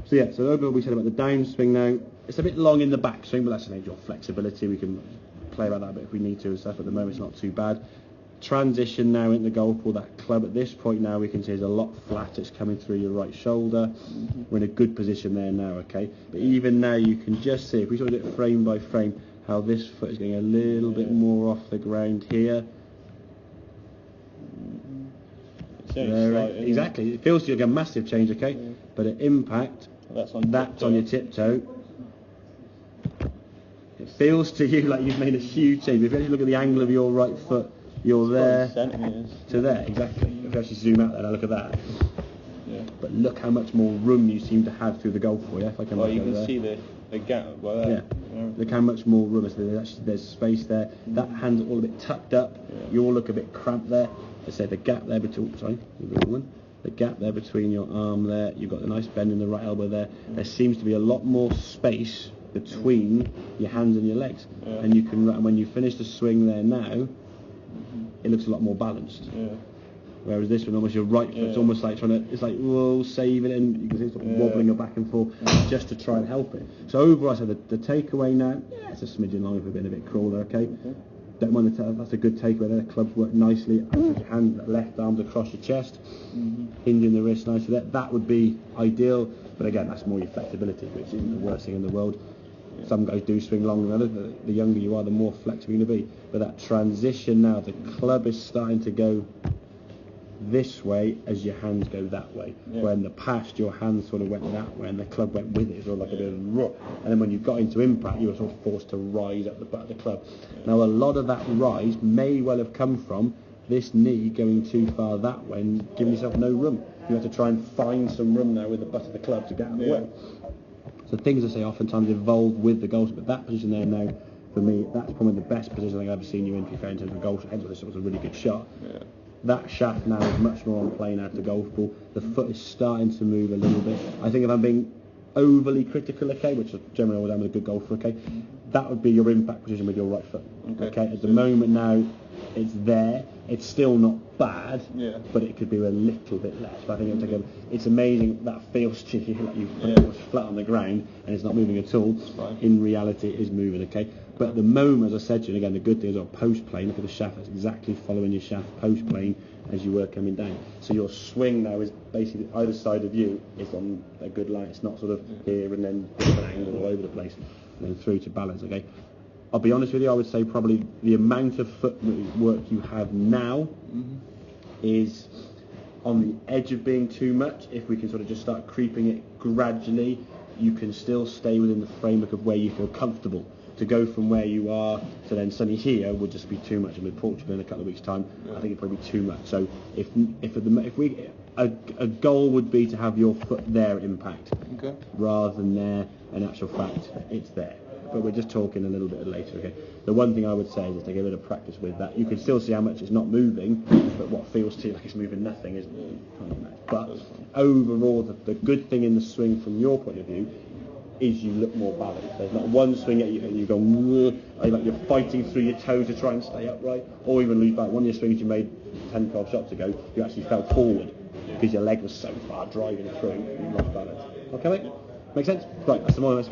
So yeah, so overall we said about the downswing now. It's a bit long in the backswing, but that's your flexibility. We can play about that a bit if we need to and stuff. At the moment, it's not too bad. Transition now into the golf ball. That club at this point now we can see is a lot flatter. It's coming through your right shoulder. We're in a good position there now, okay? But even now you can just see, if we sort of do it frame by frame, how this foot is getting a little bit more off the ground here. There, right? Exactly. It feels like a massive change, okay? Yeah. But at impact, that's on your tiptoe. It feels to you like you've made a huge change. If you actually look at the angle of your right foot, you're there to there, exactly. If you actually zoom out there and look at that. Yeah. But look how much more room you seem to have through the golf ball, yeah? If I come you can see the gap by there. Yeah. Look how much more room there's space there. That hand's all a bit tucked up. Yeah. You all look a bit cramped there. I say the gap there between, the gap there between your arm there. You've got a nice bend in the right elbow there. There seems to be a lot more space between your hands and your legs, and you can. When you finish the swing there now, it looks a lot more balanced. Yeah. Whereas this one, almost your right foot's almost like it's like save it, and you can see it's wobbling it back and forth just to try and help it. So overall, I said the takeaway now, it's a smidgen long if we've been a bit crawler, okay. Don't mind that's a good takeaway there. The clubs work nicely. Your hand, left arms across your chest, hinging the wrist nicely. That would be ideal. But again, that's more your flexibility, which isn't the worst thing in the world. Some guys do swing longer than others. The younger you are, the more flexible you're going to be. But that transition now, the club is starting to go this way as your hands go that way. Where in the past your hands sort of went that way and the club went with it, sort of like a bit of a rut. And then when you got into impact, you were sort of forced to rise up the butt of the club. Now a lot of that rise may well have come from this knee going too far that way and giving yourself no room. You have to try and find some room now with the butt of the club to get out of the way. So things I say oftentimes evolve with the golf, but that position there now, for me, that's probably the best position I've ever seen you in, to be fair, in terms of golf. Hence why this was a really good shot. Yeah. That shaft now is much more on plane out the golf ball. The foot is starting to move a little bit. I think if I'm being overly critical, okay, which generally always am with a good golfer, okay, that would be your impact position with your right foot. Okay. At the moment now, it's there. It's still not bad, but it could be a little bit less. But I think it's amazing that feels to you like you've put it flat on the ground and it's not moving at all. In reality, it is moving, okay? But at the moment, as I said to you, and again, the good thing is post plane, look at the shaft, that's exactly following your shaft post plane as you were coming down. So your swing now is basically either side of you is on a good line. It's not sort of here and then different angles all over the place and then through to balance, okay? I'll be honest with you, I would say probably the amount of foot work you have now is on the edge of being too much. If we can sort of just start creeping it gradually, you can still stay within the framework of where you feel comfortable. To go from where you are to then suddenly here would just be too much. And with Portugal in a couple of weeks' time, I think it'd probably be too much. So if a goal would be to have your foot there at impact, rather than there. In actual fact, it's there. But we're just talking a little bit later, okay? The one thing I would say is take a bit of practice with that. You can still see how much it's not moving, but what feels to you like it's moving nothing is kind of mad. But overall, the good thing in the swing from your point of view is you look more balanced. There's not one swing at you and you go, like you're fighting through your toe to try and stay upright, or even lose back. One of your swings you made 10, 12 shots ago, you actually fell forward because your leg was so far driving through, you lost balance. Okay, mate? Make sense? Right, that's the more.